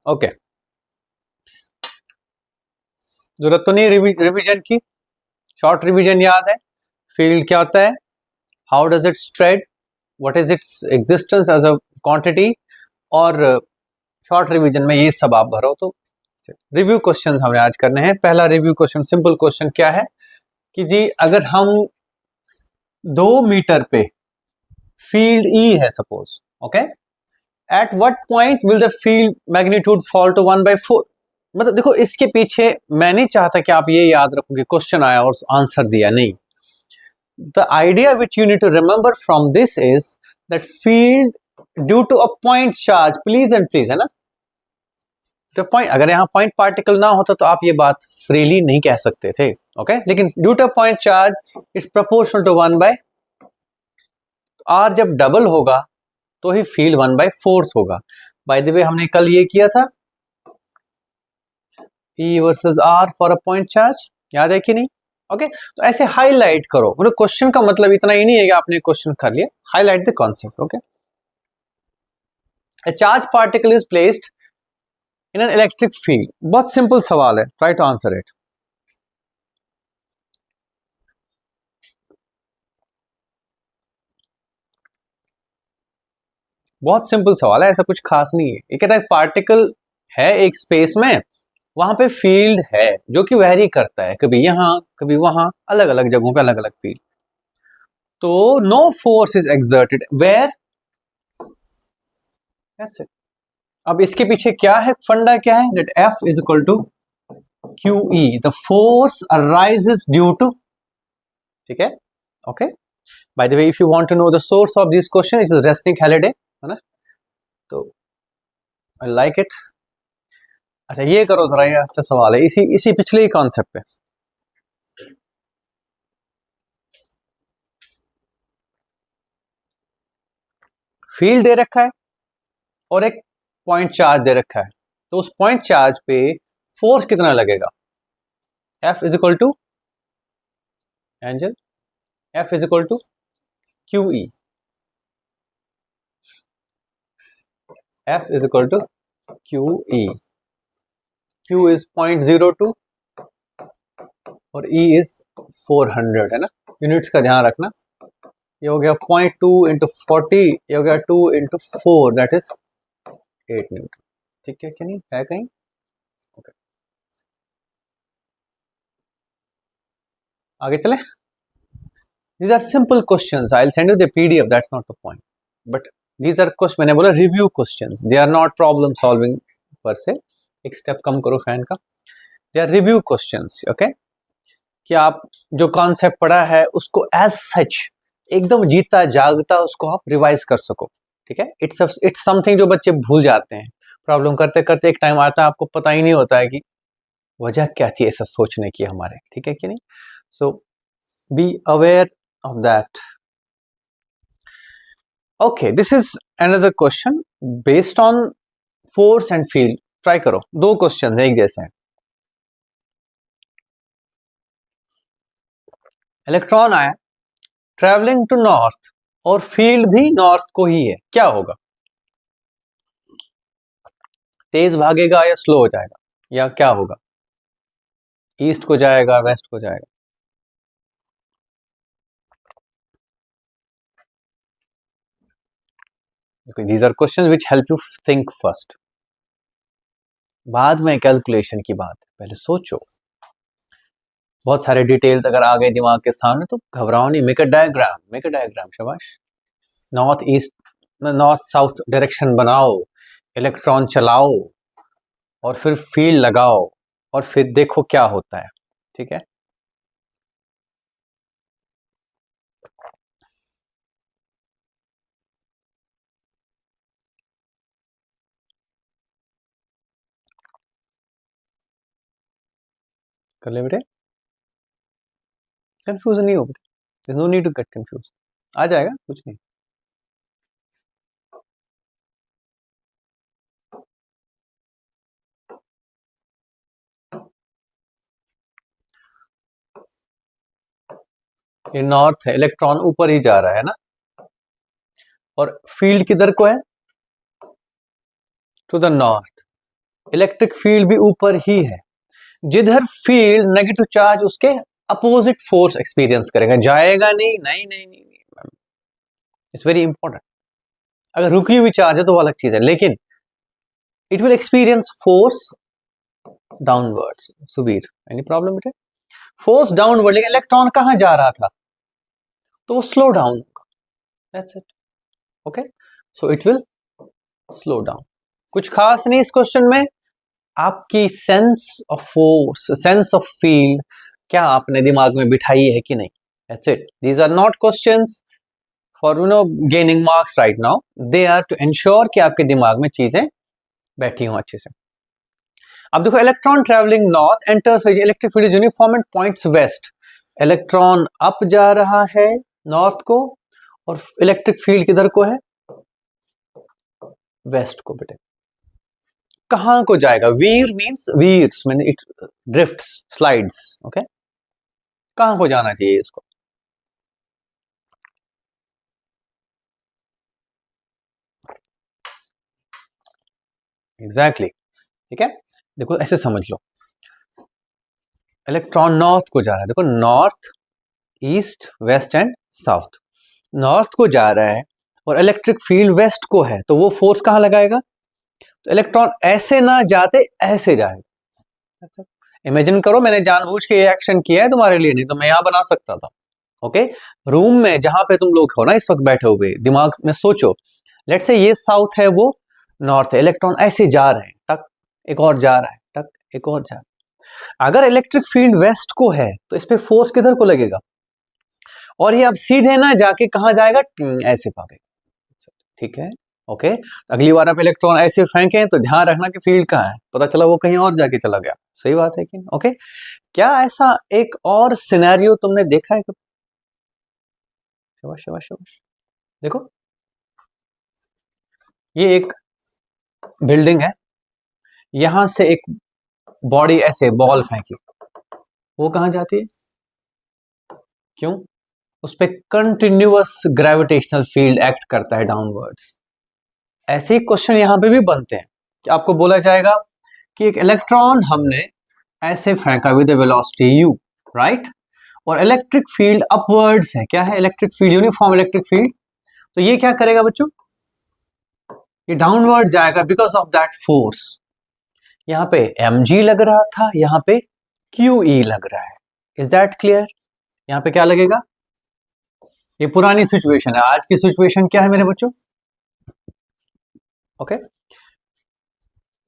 Okay, जरूरत तो नहीं रिवीजन की, शॉर्ट रिवीजन याद है। फील्ड क्या होता है, how does it spread, what is its existence as a quantity, और शॉर्ट रिवीजन में ये सब आप भरो। तो रिव्यू क्वेश्चंस हमने आज करने हैं। पहला रिव्यू क्वेश्चन, सिंपल क्वेश्चन क्या है कि जी अगर हम 2 मीटर पे फील्ड ई है suppose, okay, at what point will the field magnitude fall to 1/4। मतलब देखो, इसके पीछे मैं नहीं चाहता कि आप ये याद रखो कि क्वेश्चन आया और आंसर दिया, नहीं। The idea which you need to remember from this is that field due to a point charge, please and please, है ना, तो पॉइंट, अगर यहाँ पॉइंट पार्टिकल ना होता तो आप ये बात फ्रीली नहीं कह सकते थे, ओके, लेकिन due to point charge is proportional to 1/, R जब डबल होगा तो ही फील्ड 1/4 होगा। बाय द वे हमने कल ये किया था, E versus R for a point charge, याद है कि नहीं? ओके, तो ऐसे हाईलाइट करो। मतलब क्वेश्चन का मतलब इतना ही नहीं है कि आपने क्वेश्चन कर लिया, highlight the concept. Okay, a charged particle is placed in an electric field। बहुत सिंपल सवाल है, ट्राई टू आंसर इट। बहुत सिंपल सवाल है, ऐसा कुछ खास नहीं है। एक पार्टिकल है एक स्पेस में, वहां पे फील्ड है जो कि वेरी करता है, कभी यहां कभी वहां, अलग अलग जगहों पे अलग अलग फील्ड। तो no force is exerted where, that's it. अब इसके पीछे क्या है, फंडा क्या है, that F is equal to QE, the force arises due to, ठीक है, okay. By the way if you want to know the source of this question, is Resnick Halliday, है ना, तो आई लाइक इट। अच्छा ये करो जरा, ये अच्छा सवाल है, इसी इसी पिछले ही कॉन्सेप्ट पे। फील्ड दे रखा है और एक पॉइंट चार्ज दे रखा है, तो उस पॉइंट चार्ज पे फोर्स कितना लगेगा, F is equal to, Angel, F is equal to QE, F is equal to QE, Q is 0.02 और E इज 400, है ना। यूनिट्स का ध्यान रखना, ये हो गया 0.2 इंटू 40, ये हो गया 2 इंटू 4, दैट इज 8 न्यूटन। ठीक है कि नहीं, है कहीं? ओके, आगे चले। These are simple questions. I'll send you the PDF. That's not the point. But these are questions. मैंने बोला review questions. They are not problem solving per se. एक स्टेप कम करो फैन का। They are review questions. Okay? कि आप जो concept पढ़ा है उसको as such एकदम जीता जागता उसको आप रिवाइज कर सको। ठीक है? It's something जो बच्चे भूल जाते हैं। प्रॉब्लम करते करते एक टाइम आता है आपको पता ही नहीं होता है कि वजह क्या थी ऐसा सोचने की हमारे। ठीक है कि नहीं? So be aware of that. Okay, this is another question based on force and field. Try करो, दो क्वेश्चन एक जैसे हैं। इलेक्ट्रॉन आया ट्रेवलिंग टू नॉर्थ और फील्ड भी नॉर्थ को ही है, क्या होगा? तेज भागेगा या स्लो हो जाएगा, या क्या होगा? ईस्ट को जाएगा, वेस्ट को जाएगा? Okay, these are questions which help you think first. बाद में कैलकुलेशन की बात, पहले सोचो। बहुत सारे डिटेल्स अगर आ गए दिमाग के सामने तो घबराओ नहीं, मेक अ डायग्राम, शाबाश। North east, north south direction बनाओ, इलेक्ट्रॉन चलाओ और फिर फील्ड लगाओ और फिर देखो क्या होता है। ठीक है, कर ले बेटे, कंफ्यूज नहीं हो बेटे, there is no need to get confuse, आ जाएगा कुछ नहीं। ये नॉर्थ है, इलेक्ट्रॉन ऊपर ही जा रहा है ना, और फील्ड किधर को है, to the north. Electric field भी ऊपर ही है। जिधर फील्ड नेगेटिव चार्ज उसके अपोजिट फोर्स एक्सपीरियंस करेगा, जाएगा नहीं, नहीं नहीं नहीं, इट्स वेरी इंपॉर्टेंट। अगर रुकी हुई चार्ज है तो वो अलग चीज है, लेकिन it will experience force downwards. Subir, any problem बेटे? फोर्स डाउनवर्ड, लेकिन इलेक्ट्रॉन कहां जा रहा था तो वो स्लो डाउन होगा, that's it. Okay, so it will slow down. कुछ खास नहीं इस क्वेश्चन में, आपकी sense of force, sense of field क्या आपने दिमाग में बिठाई है कि नहीं, that's it. These are not questions for gaining marks right now, they are to ensure कि आपके दिमाग में चीजें बैठी हों अच्छे से। अब देखो, electron travelling north enters electric field is uniform and points west. Electron up जा रहा है नॉर्थ को, और इलेक्ट्रिक फील्ड किधर को है, वेस्ट को। बेटे कहां को जाएगा? Veer means veers mean it drifts, slides. Okay, कहां को जाना चाहिए इसको? एग्जैक्टली, ठीक है। देखो ऐसे समझ लो, इलेक्ट्रॉन नॉर्थ को जा रहा है, देखो north, east, west and south. North को जा रहा है और इलेक्ट्रिक फील्ड वेस्ट को है, तो वो फोर्स कहां लगाएगा? तो इलेक्ट्रॉन ऐसे ना जाते ऐसे जाएगा। इमेजिन करो, मैंने जानबूझ के ये एक्शन किया है तुम्हारे लिए, नहीं तो मैं यहां बना सकता था। ओके, रूम में जहां पे तुम लोग हो ना इस वक्त बैठे हुए, दिमाग में सोचो, लेट से ये साउथ है, वो नॉर्थ है, इलेक्ट्रॉन ऐसे जा रहे हैं, टक एक और जा रहा है, टक एक और जा रहा है। अगर इलेक्ट्रिक फील्ड वेस्ट को है तो इस पे फोर्स किधर को लगेगा? और ये अब सीधे ना जाके कहां जाएगा, ऐसे भागेगा। ठीक है, ओके। अगली बार आप इलेक्ट्रॉन ऐसे फेंकें तो ध्यान रखना कि फील्ड कहां है, पता चला वो कहीं और जाके चला गया। सही बात है कि? ओके, क्या ऐसा एक और सिनेरियो तुमने देखा है? शाबाश शाबाश शाबाश। देखो ये एक बिल्डिंग है, यहां से एक बॉडी ऐसे बॉल फेंकी, वो कहां जाती है? क्यों? उस पर कंटिन्यूअस ग्रेविटेशनल फील्ड एक्ट करता है डाउनवर्ड्स। ऐसे ही क्वेश्चन यहां पे भी बनते हैं कि आपको बोला जाएगा कि एक इलेक्ट्रॉन हमने ऐसे फेंका विद वेलोसिटी u, राइट, और इलेक्ट्रिक फील्ड अपवर्ड्स है। क्या है? Electric field, uniform electric field. तो ये क्या करेगा बच्चों? ये डाउनवर्ड जाएगा बिकॉज ऑफ दैट फोर्स। यहां पे mg लग रहा था, यहां पे qe लग रहा है। Is that clear? यहां पे क्या लगेगा? ये पुरानी सिचुएशन है, आज की सिचुएशन क्या है मेरे बच्चों? ओके,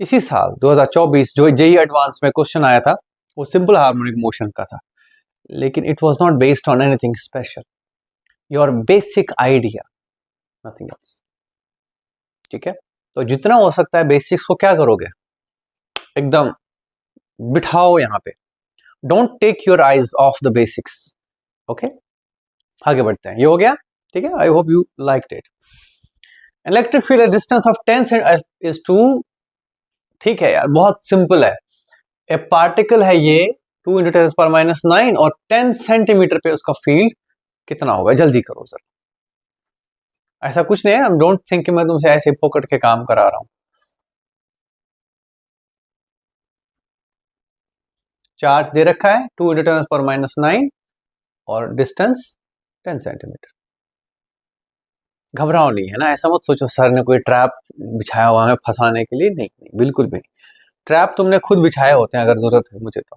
इसी साल 2024 जो जेई एडवांस में क्वेश्चन आया था, वो सिंपल हार्मोनिक मोशन का था, लेकिन it was not based on anything special, your basic idea, nothing else. ठीक है, तो जितना हो सकता है बेसिक्स को क्या करोगे, एकदम बिठाओ यहां पे। Don't take your eyes off the basics. Okay, आगे बढ़ते हैं। ये हो गया, ठीक है। I hope you liked it. Electric field at distance of 10 is two, ठीक है यार, बहुत सिंपल है। ए पार्टिकल है ये 2 × 10⁻⁹ और 10 सेंटीमीटर पे उसका फील्ड कितना होगा? जल्दी करो सर। ऐसा कुछ नहीं है, डोंट थिंक कि मैं तुमसे ऐसे फोकट के काम करा रहा हूं। चार्ज दे रखा है 2 × 10⁻⁹ और डिस्टेंस 10 सेंटीमीटर। घबराओ नहीं, है ना, ऐसा मत सोचो सर ने कोई ट्रैप बिछाया हुआ है फंसाने के लिए। नहीं नहीं, बिल्कुल भी नहीं। ट्रैप तुमने खुद बिछाए होते हैं अगर जरूरत है मुझे तो।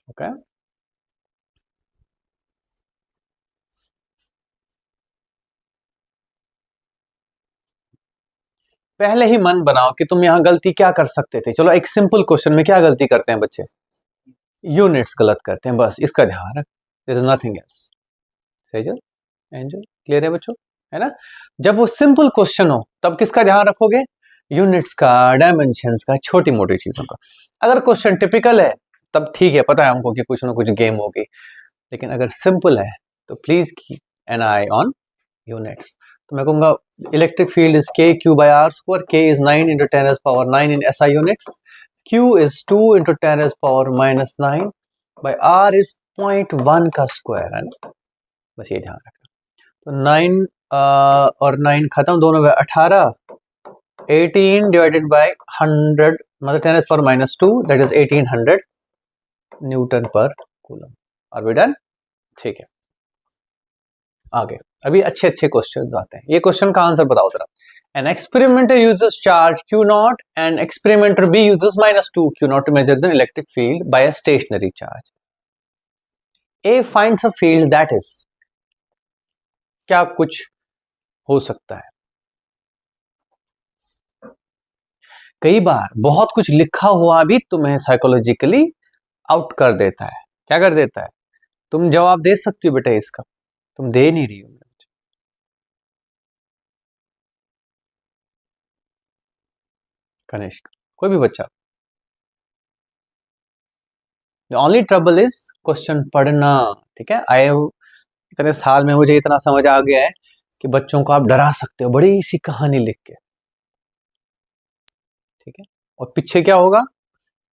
ओके, पहले ही मन बनाओ कि तुम यहां गलती क्या कर सकते थे। चलो, एक सिंपल क्वेश्चन में क्या गलती करते हैं बच्चे? यूनिट्स गलत करते हैं, बस इसका ध्यान रख, there is nothing else. Sejal, Angel, clear है बच्चों? है ना? जब वो सिंपल क्वेश्चन हो तब किसका ध्यान रखोगे? यूनिट्स का, डायमेंशंस का, छोटी मोटी चीजों का। अगर क्वेश्चन टिपिकल है तब ठीक है, पता है हमको कि कुछ ना कुछ गेम होगी, लेकिन अगर सिंपल है तो please keep an I on units. तो मैं कहूंगा electric field is k⁴r², k is 9 × 10⁻⁹ in SI units, q is 2 × 10⁻⁹ by r is 0.1 का स्क्वायर, है ना? बस ये ध्यान रखना। तो 9 और 9 खत्म, दोनों में 18, 18 divided by 100 मतलब 10⁻², that is 1800 newton per coulomb. Are we done? ठीक है, आगे अभी अच्छे अच्छे क्वेश्चन आते हैं। ये क्वेश्चन का आंसर बताओ जरा। An experimenter uses charge Q naught and experimenter B uses -2 Q naught to measure the electric field by a stationary charge. A finds a field that is, क्या कुछ हो सकता है? कई बार बहुत कुछ लिखा हुआ भी तुम्हें साइकोलॉजिकली आउट कर देता है। क्या कर देता है? तुम जवाब दे सकती हो बेटा इसका, तुम दे नहीं रही हो। कनिष्क, कोई भी बच्चा। The only trouble is question पढ़ना, ठीक है। आए इतने साल में मुझे इतना समझ आ गया है कि बच्चों को आप डरा सकते हो बड़ी सी कहानी लिख के, ठीक है। और पीछे क्या होगा?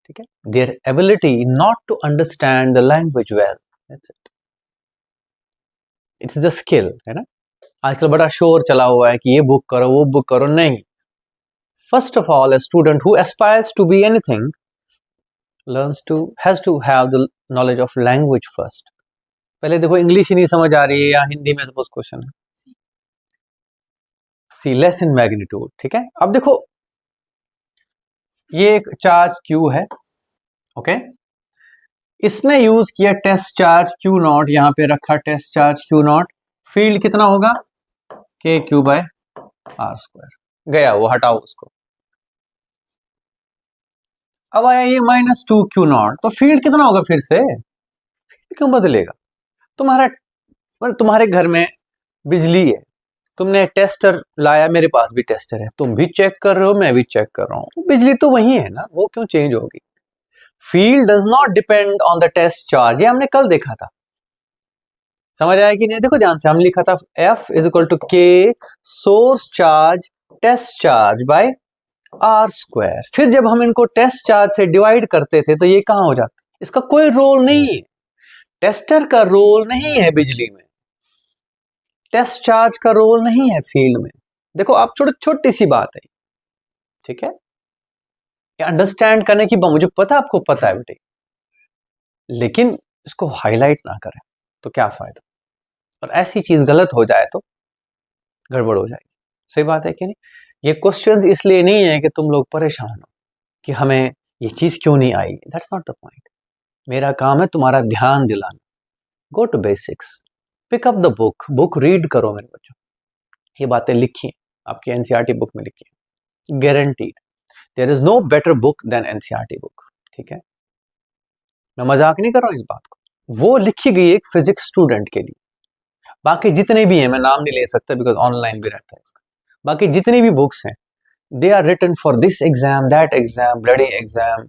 ठीक है, their ability not to understand the language well, that's it. It is a skill, है ना। आजकल बड़ा शोर चला हुआ है कि ये बुक करो वो बुक करो, नहीं। First of all, a student who aspires to be anything has to have the knowledge of language first। पहले देखो इंग्लिश ही नहीं समझ आ रही है या हिंदी में सपोज क्वेश्चन है, सी लेस इन मैग्नीट्यूड, ठीक है। अब देखो ये एक चार्ज Q है, ओके। इसने यूज किया टेस्ट चार्ज Q नॉट, यहां पे रखा test charge Q naught. Field कितना होगा? KQ/R²। गया वो, हटाओ उसको। अब आया ये -2 Q नॉट, तो फील्ड कितना होगा? फिर से क्यों बदलेगा? तुम्हारे घर में बिजली है, तुमने टेस्टर लाया, मेरे पास भी टेस्टर है, तुम भी चेक कर रहे हो, मैं भी चेक कर रहा हूं, बिजली तो वही है ना, वो क्यों चेंज होगी? Field does not depend on the test charge, ये हमने कल देखा था। समझ आया कि नहीं? देखो ध्यान से, हम लिखा था F is equal to K source charge test charge by R²। फिर जब हम इनको टेस्ट चार्ज से डिवाइड करते थे तो ये कहां हो जाता? इसका कोई रोल नहीं है, टेस्टर का रोल नहीं है बिजली में, टेस्ट चार्ज का रोल नहीं है फील्ड में। देखो आप, छोटी सी बात है, ठीक है। ये अंडरस्टैंड करने की बात, मुझे पता आपको पता है बेटे, लेकिन इसको हाईलाइट ना करें तो क्या फायदा। और ऐसी चीज गलत हो जाए तो गड़बड़ हो जाएगी। सही बात है कि नहीं? ये क्वेश्चंस इसलिए नहीं है कि तुम लोग परेशान हो कि हमें ये चीज क्यों नहीं आई, दैट्स नॉट द पॉइंट। मेरा काम है तुम्हारा ध्यान दिलाना। Go to basics, pick up the book, book read करो मेरे बच्चों। ये बातें लिखी आपकी एनसीईआरटी बुक में लिखी है, guaranteed. There is no better book than NCERT book, ठीक है। मैं मजाक नहीं कर रहा हूं इस बात को, वो लिखी गई एक फिजिक्स स्टूडेंट के लिए। बाकी जितने भी हैं, मैं नाम नहीं ले सकता बिकॉज ऑनलाइन भी रहता है इसका। बाकी जितनी भी बुक्स हैं, they are written for this exam, that exam, bloody exam,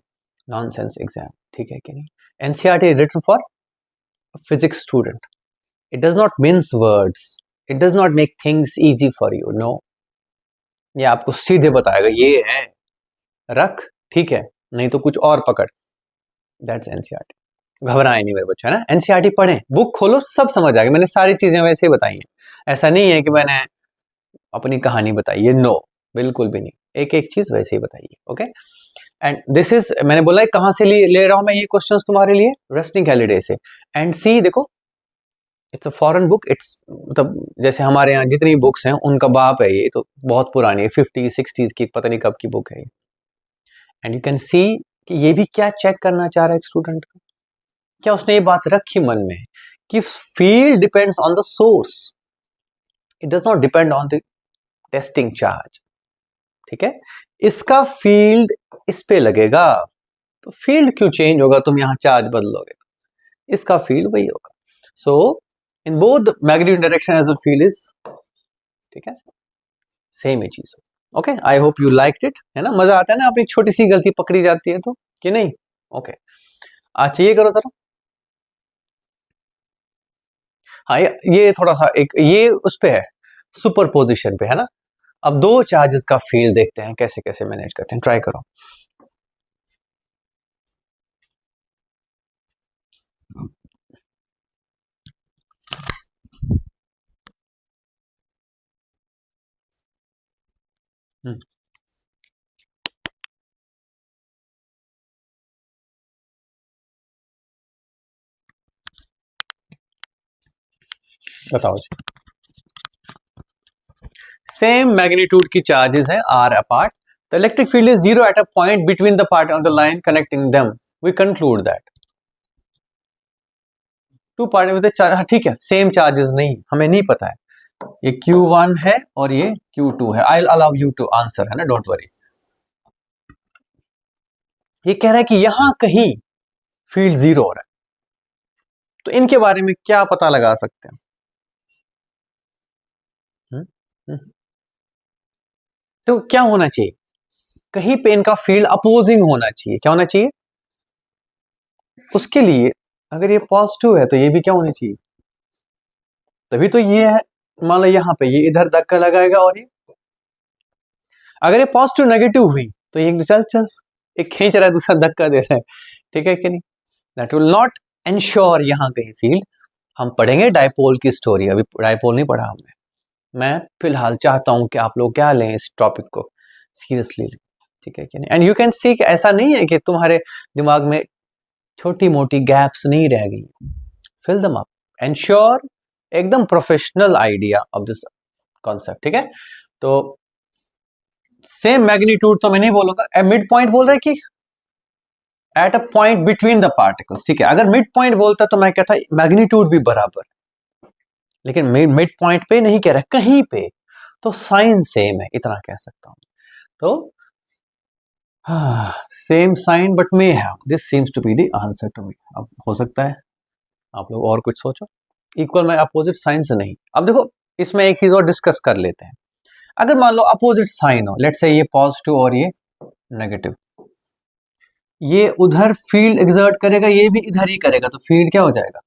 nonsense exam, ठीक है कि नहीं। NCERT is written for physics student. It does not means words, it does not make things easy for you, no. ये आपको सीधे बताएगा ये है, रख, ठीक है, नहीं तो कुछ और पकड़। That's NCERT. घबराएं नहीं मेरे बच्चे, है ना। एनसीईआरटी पढ़ें, बुक खोलो, सब समझ आ गया। मैंने सारी चीजें वैसे ही बताई हैं, ऐसा नहीं है कि मैंने अपनी कहानी बताई है, नो, बिल्कुल भी नहीं। एक एक चीज वैसे ही बताइए, ओके। एंड दिस इज, मैंने बोला है कहां से ले रहा हूं मैं ये क्वेश्चंस तुम्हारे लिए, रेस्टिंग हॉलीडे से। एंड सी देखो, it's a foreign book, it's मतलब जैसे हमारे यहाँ जितनी बुक्स हैं उनका बाप है, ये तो बहुत पुरानी है, 50-60s की, पता नहीं कब की बुक है। एंड यू कैन सी कि ये भी क्या चेक करना चाह रहा है एक स्टूडेंट का, क्या उसने ये बात रखी मन में कि field depends on the source, it does not depend on the testing charge, ठीक है। इसका फील्ड इस पे लगेगा तो फील्ड क्यों चेंज होगा? तुम यहां चार्ज बदलोगे तो इसका फील्ड वही होगा। So in both magnitude direction as well field is, ठीक है, सेम ही चीज हो। Okay, I hope you liked it, है ना। मजा आता है ना, अपनी छोटी सी गलती पकड़ी जाती है तो, कि नहीं? ओके, अच्छा ये करो जरा। हाँ, ये थोड़ा सा एक ये उस पे है, सुपर पोजिशन पे, है ना। अब दो चार्जेस का फील्ड देखते हैं कैसे कैसे मैनेज करते हैं, ट्राई करो। बताओ जी। सेम मैग्नीट्यूड की चार्जेस हैं are apart, the electric field is zero at a point between the part on the line connecting them, we conclude that two part with ठीक है, सेम चार्जेस नहीं, हमें नहीं पता है, ये Q1 है और ये Q2 है, I allow you to answer, है ना, डोंट वरी। ये कह रहा है कि यहां कहीं फील्ड जीरो हो रहा है, तो इनके बारे में क्या पता लगा सकते हैं? हुँ? हुँ। तो क्या होना चाहिए? कहीं पे इनका फील्ड अपोजिंग होना चाहिए, क्या होना चाहिए? उसके लिए अगर ये पॉजिटिव है तो ये भी क्या होनी चाहिए? तभी तो ये है, मान लो यहाँ पे ये इधर धक्का लगाएगा और ये, अगर ये पॉजिटिव नेगेटिव हुई तो ये चल चल एक खींच रहा है, दूसरा धक्का दे रहा है, ठीक है कि नहीं? दैट विल नॉट एंश्योर यहाँ कहीं फील्ड। हम पढ़ेंगे डायपोल की स्टोरी, अभी डायपोल नहीं पढ़ा हमने। मैं फिलहाल चाहता हूं कि आप लोग क्या लें, इस टॉपिक को सीरियसली लें, ठीक है कि नहीं? एंड यू कैन सी कि ऐसा नहीं है कि तुम्हारे दिमाग में छोटी मोटी गैप्स नहीं रह गई, फिल दम अप, एंश्योर एकदम professional idea of this concept, ठीक है? तो सेम मैग्नीट्यूड तो मैं नहीं बोलूंगा, मिड पॉइंट बोल रहा है कि eight a point between the particles, ठीक है? अगर मिड पॉइंट बोलता तो मैं कहता मैग्नीट्यूड भी बराबर, लेकिन मिड पॉइंट पे नहीं कह रहा, कहीं पे, तो साइन सेम है, इतना कह सकता हूं। तो same sign but may have, this seems to be the answer to me. अब हो सकता है आप लोग और कुछ सोचो, इक्वल में अपोजिट साइन से नहीं। अब देखो इसमें एक चीज और डिस्कस कर लेते हैं, अगर मान लो अपोजिट साइन हो, लेट्स से ये पॉजिटिव और ये नेगेटिव, ये उधर फील्ड एग्जर्ट करेगा, ये भी इधर ही करेगा, तो फील्ड क्या हो जाएगा?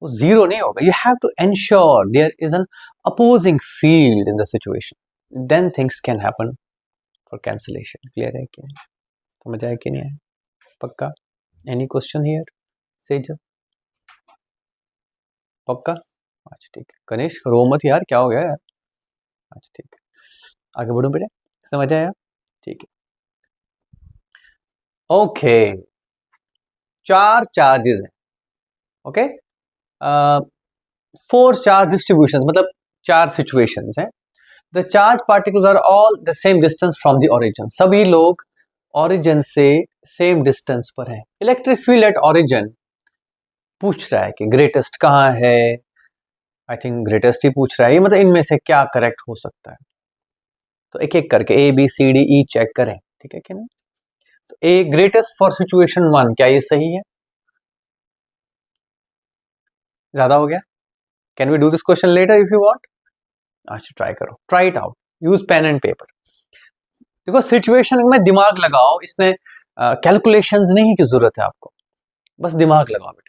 वो जीरो नहीं होगा। You have to ensure there is an opposing field in the situation, then things can happen for cancellation. Clear है कि समझ आया कि नहीं आया? पक्का? Any question here? सेज पक्का? अच्छा ठीक है, गणेश रो मत यार, क्या हो गया यार? अच्छा ठीक है, आगे बढ़ो बेटे, समझ आया? ठीक है, ओके। चार चार्जेस हैं, ओके, फोर चार्ज डिस्ट्रीब्यूशन, मतलब चार सिचुएशंस हैं। The charge particles are all the same distance from the origin, सभी लोग ओरिजिन से सेम डिस्टेंस पर हैं। इलेक्ट्रिक फील्ड एट ओरिजिन पूछ रहा है कि ग्रेटेस्ट कहाँ है, आई थिंक ग्रेटेस्ट ही पूछ रहा है ये, मतलब इनमें से क्या करेक्ट हो सकता है? तो एक एक करके A B C D E check करें, ठीक है कि नहीं? तो A greatest for situation one, क्या ये सही है? ज्यादा हो गया? Can we do this question later if you want? अच्छा ट्राई करो, try it out, use pen and paper. देखो सिचुएशन में दिमाग लगाओ, इसने कैलकुलेशंस नहीं की जरूरत है आपको, बस दिमाग लगाओ बेटे।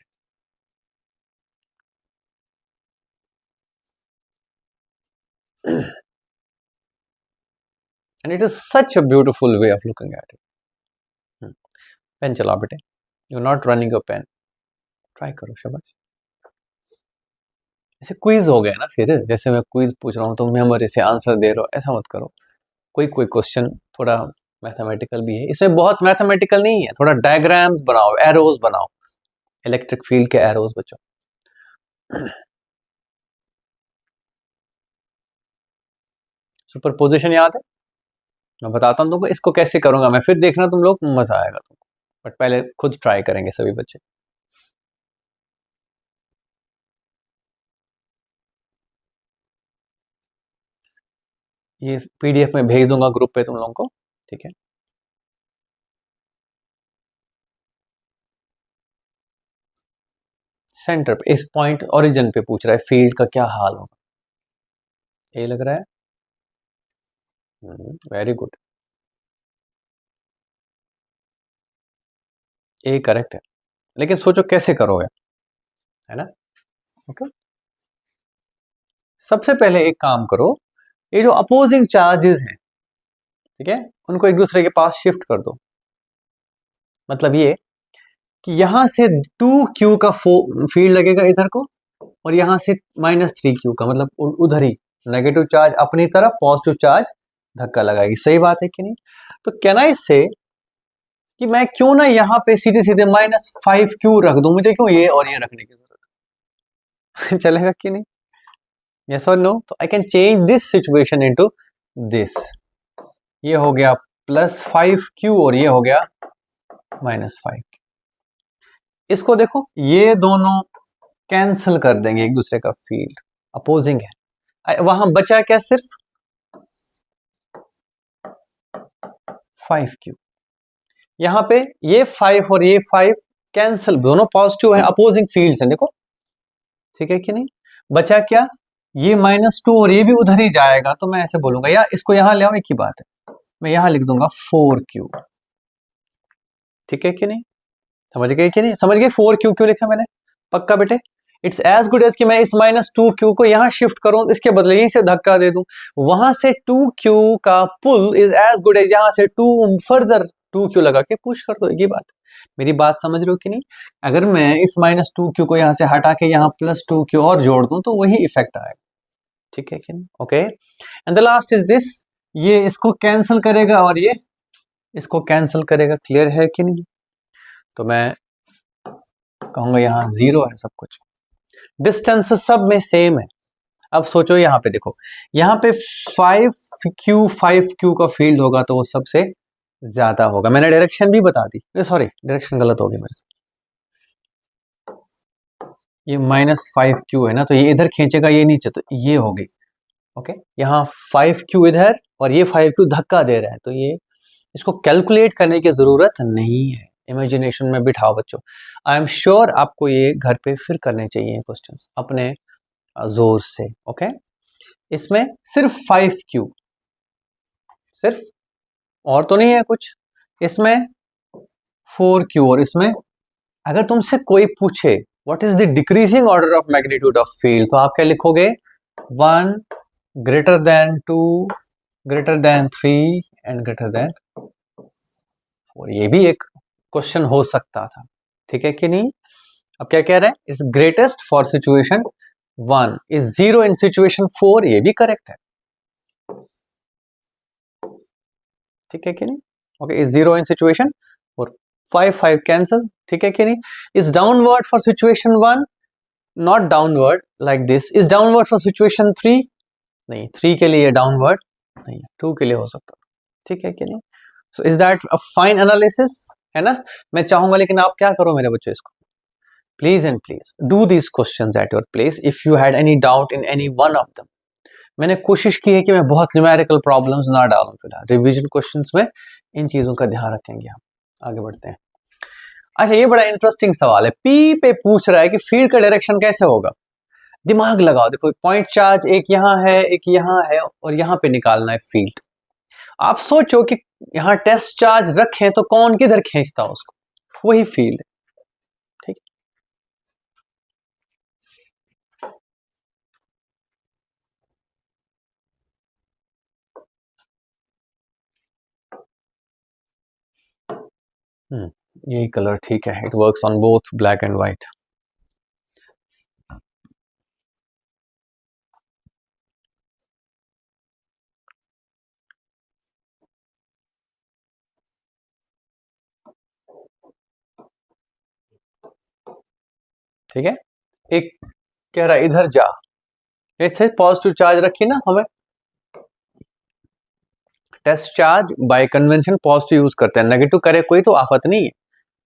And it is such a beautiful way of looking at it. Pen चलाओ बेटे, you are not running your pen, try करो, शाबाश। ऐसे क्विज हो गया ना फिर, जैसे मैं क्विज पूछ रहा हूँ तो मेमोरी से आंसर दे रहे हो, ऐसा मत करो। कोई कोई क्वेश्चन थोड़ा मैथमेटिकल भी है, इसमें बहुत मैथमेटिकल नहीं है, थोड़ा डायग्राम्स बनाओ, एरोज बनाओ, इलेक्ट्रिक फील्ड के एरोज बच्चों। सुपरपोजिशन याद है? मैं बताता हूँ तुमको इसको कैसे करूंगा मैं, फिर देखना तुम लोग, मजा आएगा तुमको, बट पहले खुद ट्राई करेंगे सभी बच्चे। ये पीडीएफ में भेज दूंगा ग्रुप पे तुम लोगों को, ठीक है? सेंटर पे इस पॉइंट ओरिजिन पे पूछ रहा है फील्ड का क्या हाल होगा, ये लग रहा है? वेरी गुड, ये करेक्ट है, लेकिन सोचो कैसे करोगे, है ना? ओके, सबसे पहले एक काम करो, ये जो अपोजिंग चार्जेस हैं, ठीक है, उनको एक दूसरे के पास शिफ्ट कर दो। मतलब ये कि यहां से 2q का फील्ड लगेगा इधर को, और यहां से -3q का, मतलब उधर ही नेगेटिव चार्ज अपनी तरफ, पॉजिटिव चार्ज धक्का लगाएगी। सही बात है कि नहीं? तो कहना इससे कि मैं क्यों ना यहाँ पे सीधे सीधे -5q रख दूं, मुझे क्यों ये और ये रखने की जरूरत है? चलेगा कि नहीं? यस और नो? तो I can change this situation into this. ये हो गया +5q और ये हो गया -5q। इसको देखो, ये दोनों कैंसिल कर देंगे एक दूसरे का फील्ड, अपोजिंग है। वहां बचा क्या? सिर्फ 5q। यहां पे ये 5 और ये 5 कैंसिल, दोनों पॉजिटिव है, अपोजिंग फील्ड्स हैं, देखो ठीक है कि नहीं? बचा क्या? ये -2 और ये भी उधर ही जाएगा, तो मैं ऐसे बोलूंगा, या इसको यहां ले आओ, एक ही बात है, मैं यहां लिख दूंगा 4q। ठीक है कि नहीं? समझ गए कि नहीं? समझ गए 4q क्यों लिखा मैंने? पक्का बेटे? इट्स एज गुड एज कि मैं इस -2q को यहां शिफ्ट करूं, इसके बदले यहीं से धक्का दे दूं, वहां से 2q का pull is as good as यहां से 2 फर्दर 2q लगा के पुश कर दो। ये बात, मेरी बात समझ रहे हो कि नहीं? अगर मैं इस -2q को यहां से हटा के यहां +2q और जोड़ दूं तो वही इफेक्ट आएगा। ठीक है कि नहीं? Okay, and the last is this, ये इसको कैंसिल करेगा और ये इसको कैंसिल करेगा। क्लियर है कि नहीं? तो मैं कहूंगा यहां 0 है सब कुछ, डिस्टेंस सब में सेम है। अब सोचो यहाँ पे देखो, यहाँ पे 5q का फील्ड होगा तो वो सबसे ज्यादा होगा। मैंने डायरेक्शन भी बता दी, सॉरी डायरेक्शन गलत हो गई मेरे से, ये -5q है ना, तो ये इधर खींचेगा, ये नीचे, तो ये होगी। ओके, यहाँ 5q इधर और ये 5q धक्का दे रहा है, तो ये इसको कैलकुलेट करने की जरूरत नहीं है, इमेजिनेशन में बिठाओ बच्चों। आई एम श्योर आपको ये घर पे फिर करने चाहिए क्वेश्चंस अपने जोर से। ओके, इसमें सिर्फ 5q, सिर्फ, और तो नहीं है कुछ, इसमें 4q, और इसमें अगर तुमसे कोई पूछे what is the decreasing order of magnitude of field, तो आप क्या लिखोगे? 1 greater than 2 greater than 3 and greater than 4। ये भी एक क्वेश्चन हो सकता था। ठीक है कि नहीं? अब क्या कह रहे हैं? Is greatest for situation 1 is 0 in situation 4। ये भी करेक्ट है। ठीक है कि नहीं? Okay, is 0 in situation 4, 5 cancel. ठीक है कि नहीं? Is downward for situation 1, not downward like this. Is downward for situation 3, नहीं, 3 के लिए डाउनवर्ड नहीं है, 2 के लिए हो सकता था। ठीक है कि नहीं? So is that a fine analysis, है ना? मैं चाहूंगा, लेकिन आप क्या करो मेरे बच्चों, इसको please and please do these questions at your place if you had any doubt in any one of them. मैंने कोशिश की है कि मैं बहुत न्यूमेरिकल प्रॉब्लम्स ना डालूं फिलहाल, रिवीजन क्वेश्चंस में इन चीजों का ध्यान रखेंगे हम। आगे बढ़ते हैं। अच्छा, ये बड़ा इंटरेस्टिंग सवाल है, पी पे पूछ रहा है कि फील्ड का डायरेक्शन कैसे होगा। दिमाग लगाओ, देखो पॉइंट चार्ज एक यहाँ है, एक यहाँ है, और यहाँ पे निकालना है फील्ड। आप सोचो कि यहाँ टेस्ट चार्ज रखें तो कौन किधर खींचता उसको, वही फील्ड है। ठीक है, यही कलर ठीक है, it works on both black and white. ठीक है, एक कह रहा है इधर जा, इससे पॉजिटिव चार्ज रखी ना, हमें test charge by convention positive use करते हैं, नेगेटिव करे कोई तो आफत नहीं है,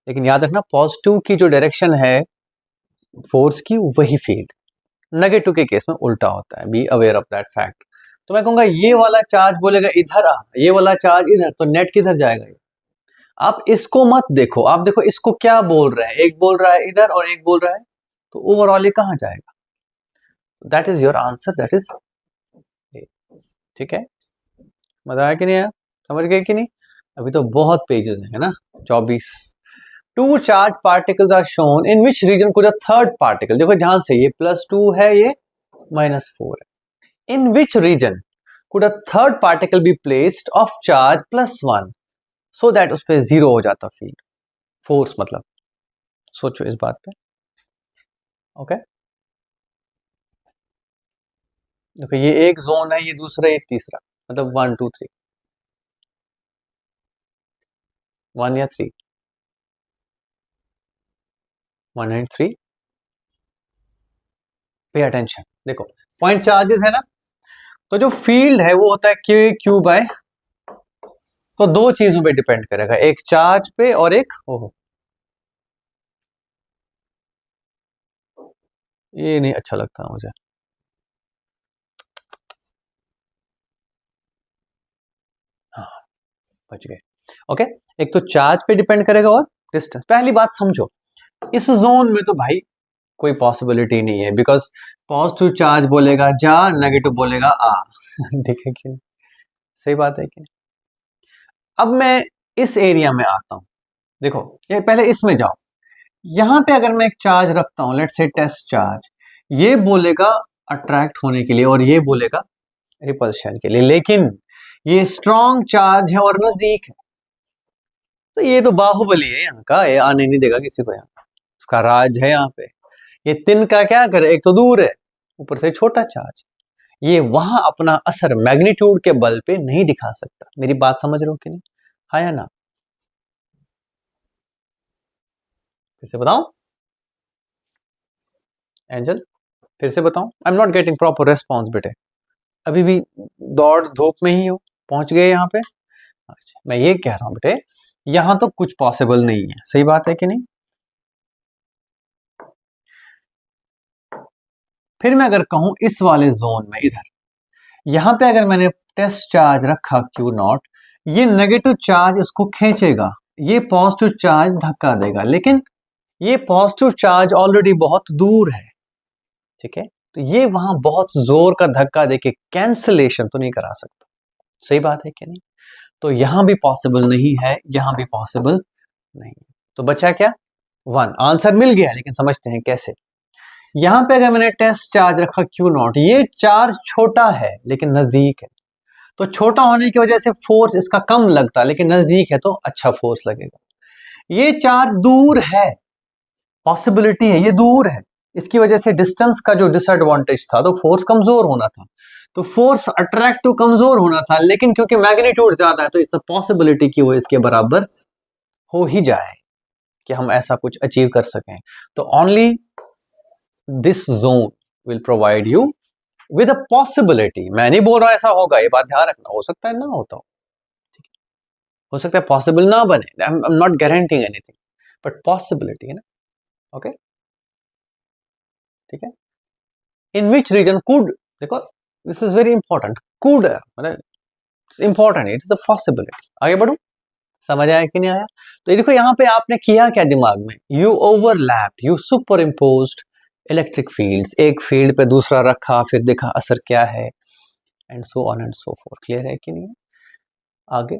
लेकिन याद रखना पॉजिटिव की जो डायरेक्शन है फोर्स की, वही फील्ड। नेगेटिव के केस में उल्टा होता है, be aware of that fact. तो मैं कहूंगा ये वाला चार्ज बोलेगा इधर आ, ये वाला चार्ज इधर, तो नेट किधर जाएगा? आप इसको मत देखो, आप देखो इसको क्या बोल रहे हैं, एक बोल रहा है इधर और एक बोल रहा है, तो ओवरऑल ये कहां जाएगा? That is your answer, that is. ठीक है, मजा आया कि नहीं आया? समझ गए कि नहीं? अभी तो बहुत पेजेस हैं, है ना? 24। Two charge particles are shown in which region could a third particle, देखो ध्यान से, ये +2 है, ये -4 है। In which region could a third particle be placed of charge +1 so that उस पर 0 हो जाता फील्ड, फोर्स मतलब। सोचो इस बात पे। ओके, देखो ये एक जोन है, ये दूसरा, ये तीसरा, मतलब 1 2 3, 1 या 3, 1 एंड 3। पे अटेंशन, देखो पॉइंट चार्जेस है ना, तो जो फील्ड है वो होता है के क्यू बाय, तो दो चीजों पे डिपेंड करेगा, एक चार्ज पे और एक ओहो, ये नहीं अच्छा लगता मुझे, हाँ बच गए। ओके, एक तो चार्ज पे डिपेंड करेगा और डिस्टेंस। पहली बात समझो, इस जोन में तो भाई कोई पॉसिबिलिटी नहीं है, बिकॉज पॉजिटिव चार्ज बोलेगा जा, नेगेटिव बोलेगा आ। ठीक है कि नहीं? सही बात है कि? अब मैं इस एरिया में आता हूं, देखो ये पहले इसमें जाओ, यहां पे अगर मैं एक चार्ज रखता हूं, लेट्स से टेस्ट चार्ज, ये बोलेगा अट्रैक्ट होने के लिए और ये बोलेगा रिपल्शन के लिए, लेकिन ये स्ट्रॉन्ग चार्ज है और नजदीक है, तो ये तो बाहुबली है यहाँ का, ये आने नहीं देगा किसी को, यहाँ उसका राज है यहाँ पे। ये तिनका क्या करे, एक तो दूर है, ऊपर से छोटा चार्ज, ये वहां अपना असर मैग्नीट्यूड के बल पे नहीं दिखा सकता। मेरी बात समझ रहे हो कि नहीं, हाँ या ना? फिर से बताऊं एंजल, फिर से बताऊं? आई am not getting proper response बेटे, अभी भी दौड़ धूप में ही हो, पहुंच गए यहाँ पे? अच्छा, मैं ये कह रहा हूं बेटे, यहां तो कुछ पॉसिबल नहीं है, सही बात है कि नहीं? फिर मैं अगर कहूं इस वाले जोन में, इधर यहां पे अगर मैंने टेस्ट चार्ज रखा क्यू नॉट, ये नेगेटिव चार्ज उसको खींचेगा, ये पॉजिटिव चार्ज धक्का देगा, लेकिन ये पॉजिटिव चार्ज ऑलरेडी बहुत दूर है, ठीक है, तो ये वहां बहुत जोर का धक्का देके कैंसलेशन तो नहीं करा सकता, सही बात है कि नहीं? तो यहां भी पॉसिबल नहीं है, यहां भी पॉसिबल नहीं, तो बचा क्या? वन। आंसर मिल गया, लेकिन समझते हैं कैसे। यहां पे अगर मैंने टेस्ट चार्ज रखा क्यू नॉट, ये चार्ज छोटा है लेकिन नजदीक है, तो छोटा होने की वजह से फोर्स इसका कम लगता, लेकिन नजदीक है तो अच्छा फोर्स लगेगा। ये चार्ज दूर है, पॉसिबिलिटी है, ये दूर है, इसकी वजह से डिस्टेंस का जो डिसएडवांटेज था, तो फोर्स कमजोर होना था, तो फोर्स अट्रैक्टिव कमजोर होना था, लेकिन क्योंकि मैग्नीट्यूड ज्यादा है तो इस पॉसिबिलिटी की वो इसके बराबर हो ही जाए कि हम ऐसा कुछ अचीव कर सकें। तो only this zone will provide you with a possibility. मैं नहीं बोल रहा ऐसा होगा, ये बात ध्यान रखना, हो सकता है ना होता हो, हो सकता है पॉसिबल ना बने, I am not guaranteeing anything, but possibility है ना। ओके, ठीक है। इन विच रीजन कुड, देखो this is very important, could मतलब it's important, it is a possibility. आगे बढ़ो, समझ आया कि नहीं आया? तो ये देखो यहाँ पे आपने किया क्या दिमाग में, you overlapped, you super imposed electric fields, एक फील्ड पे दूसरा रखा, फिर देखा असर क्या है, and so on and so fourth. Clear है कि नहीं? आगे,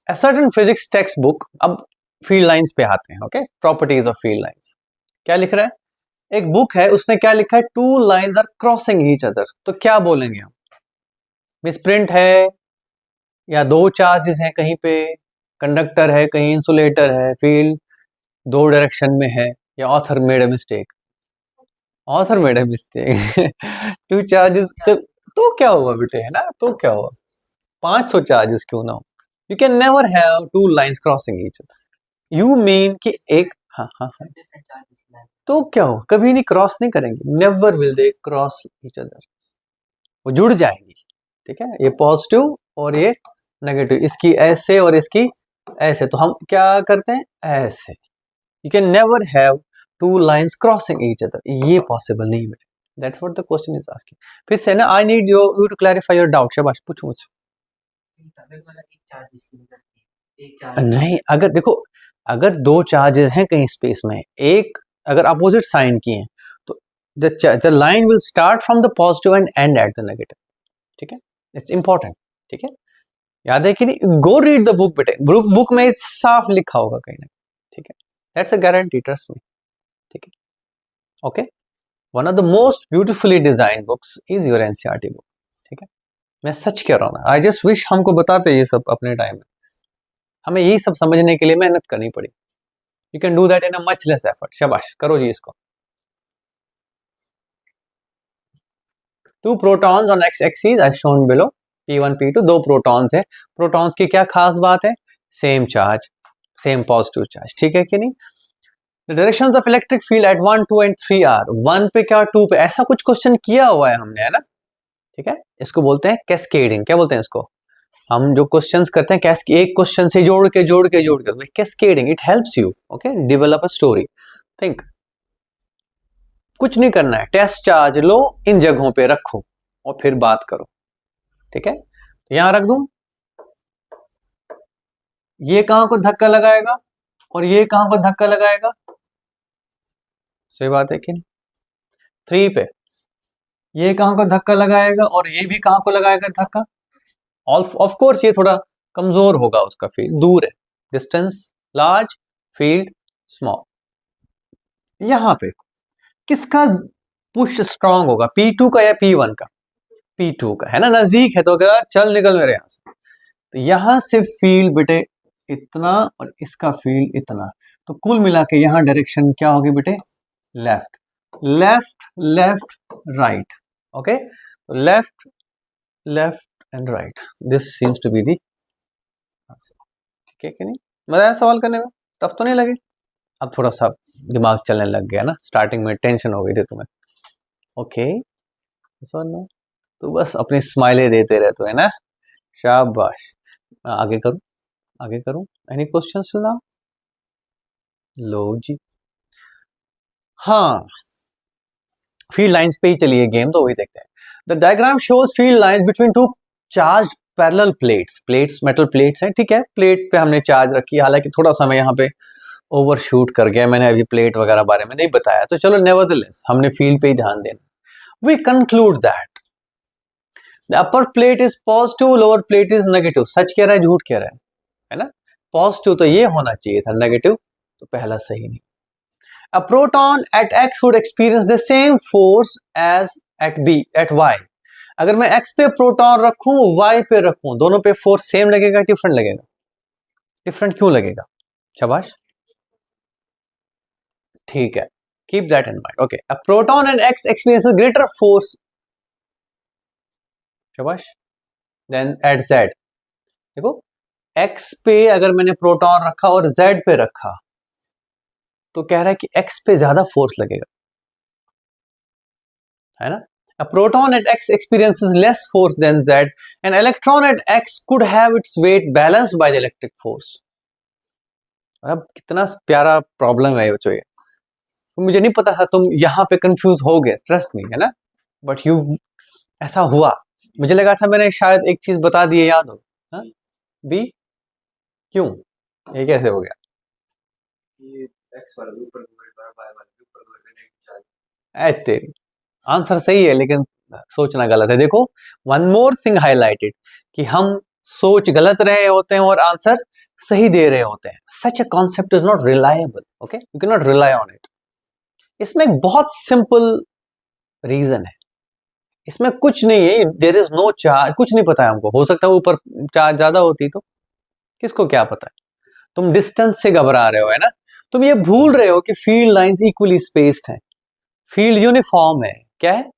A certain physics textbook, अब फील्ड लाइंस पे आते हैं। Okay, properties of field lines, क्या लिख रहा है? एक बुक है, उसने क्या लिखा है, two lines are crossing each other, तो क्या बोलेंगे हम? मिसप्रिंट है, या दो चार्जेस हैं कहीं पे, कंडक्टर है कहीं इंसुलेटर है, फील्ड दो डायरेक्शन में है, या author made a mistake? Author made a mistake. Two charges, तो क्या हुआ बेटे, है ना, तो क्या हुआ? 500 चार्जेस क्यों ना हो, you can never have two lines crossing each other. You mean कि एक, हाँ हाँ हाँ, तो क्या हो, कभी नहीं क्रॉस नहीं करेंगे, never will they cross each other, वो जुड़ जाएंगी, ठीक है, ये पॉजिटिव और ये नेगेटिव, इसकी ऐसे और इसकी ऐसे, तो हम क्या करते हैं, ऐसे। You can never have two lines crossing each other, ये पॉसिबल नहीं है, that's what the question is asking. फिर से ना, I need you to clarify your doubt. शाबाश, पूछो मुझसे। नहीं, अगर देखो, अगर दो चार्जेस हैं कहीं स्पेस में, एक अगर अपोजिट साइन की हैं, तो the line will start from the positive and and at the negative, ठीक है, इट्स इंपॉर्टेंट, ठीक है, याद है कि नहीं? गो रीड द बुक बेटे, बुक में साफ लिखा होगा कहीं ना, ठीक है, that's a guarantee, trust me, ठीक है। Okay, one of the most beautifully design books is your NCERT book, ठीक है, मैं सच कह रहा हूँ ना, आई जस्ट विश हमको बताते ये सब अपने टाइम में, हमें यही सब समझने के लिए मेहनत करनी पड़ी। You can do that in a much less effort. शाबाश, करो जी इसको। Two protons on X axis as shown below, P1 P2, दो प्रोटॉन्स है, प्रोटॉन्स की क्या खास बात है, same charge, same positive charge, ठीक है कि नहीं? The directions of electric field at 1, 2 and 3 are 1 पे क्या 2 पे, ऐसा कुछ क्वेश्चन किया हुआ है हमने, है ना, ठीक है। इसको बोलते हैं कैस्केडिंग, क्या बोलते हैं इसको, हम जो क्वेश्चंस करते हैं एक क्वेश्चन से जोड़ के cascading, it helps you okay develop a story. Think, कुछ नहीं करना है, टेस्ट चार्ज लो, इन जगहों पे रखो और फिर बात करो, ठीक है। तो यहां रख दूं, ये कहां को धक्का लगाएगा और ये कहां को धक्का लगाएगा, सही बात है कि नहीं। 3 पे ये कहां को धक्का लगाएगा और ये भी कहां को लगाएगा धक्का, ऑफ कोर्स ये थोड़ा कमजोर होगा, उसका फील्ड दूर है, डिस्टेंस लार्ज, फील्ड स्मॉल। यहां पे किसका पुश स्ट्रांग होगा, P2 का या P1 का, P2 का, है ना, नजदीक है तो क्या, चल निकल मेरे यहां से। तो यहां से फील्ड बेटे इतना और इसका फील्ड इतना, तो कुल मिला के यहां डायरेक्शन क्या होगी बेटे, left left left right, okay. तो left left and right, this seems to be the answer, ठीक है कि नहीं। मजा आया सवाल करने में, टफ तो नहीं लगे, अब थोड़ा सा दिमाग चलने लग गया ना, स्टार्टिंग में टेंशन हो गई थी तुम्हें, ओके नो, तो बस अपनी स्माइलें देते रहते है ना, शाबाश। आगे करूं, आगे करूं, एनी क्वेश्चंस नाउ, लो जी, हाँ फील्ड लाइंस पे ही चलिए गेम, तो वही देखते हैं। The diagram shows field lines between two charge parallel plates metal plates हैं, ठीक है, प्लेट पे हमने चार्ज रखी, हालांकि थोड़ा सा मैं यहाँ पे ओवरशूट कर गया, मैंने अभी प्लेट वगैरह बारे में नहीं बताया, तो चलो नेवरदलेस हमने फील्ड पे ही ध्यान देना। We conclude that the upper plate is positive, lower plate is negative, सच कह रहा है झूठ कह रहा है ना, पॉजिटिव तो ये होना चाहिए था, नेगेटिव तो पहला सही नहीं। A proton at x would experience the same force as at y. अगर मैं x पे प्रोटॉन रखूं, y पे रखूं, दोनों पे फोर्स सेम लगेगा, डिफरेंट लगेगा, डिफरेंट क्यों लगेगा, शाबाश, ठीक है, keep that in mind, okay. A proton and x experiences greater force, शाबाश, देन एट z, देखो x पे अगर मैंने प्रोटॉन रखा और z पे रखा, तो कह रहा है कि x पे ज्यादा फोर्स लगेगा, है ना। A proton at x experiences less force than z. An electron at x could have its weight balanced by the electric force. अब कितना प्यारा प्रॉब्लम है बच्चों ये, मुझे नहीं पता था तुम यहाँ पे कंफ्यूज हो गए, ट्रस्ट मी, है ना, बट यू, ऐसा हुआ, मुझे लगा था मैंने शायद एक चीज बता दी है, याद हो, हाँ बी, क्यों ये कैसे हो गया, ये x वाला ऊपर y वाला ऊपर, तेरी आंसर सही है लेकिन सोचना गलत है। देखो वन मोर थिंग हाईलाइटेड, कि हम सोच गलत रहे होते हैं और आंसर सही दे रहे होते हैं, such a concept is not reliable, okay, you can not rely on it. इसमें एक बहुत सिंपल रीजन है, इसमें कुछ नहीं है, देयर इज नो चार्ज, कुछ नहीं पता है हमको, हो सकता है ऊपर चार्ज ज्यादा होती तो, किसको क्या पता है, तुम डिस्टेंस से घबरा रहे हो, है ना, तुम ये भूल रहे हो कि फील्ड लाइंस इक्वली स्पेस्ड है, फील्ड यूनिफॉर्म है, क्या है,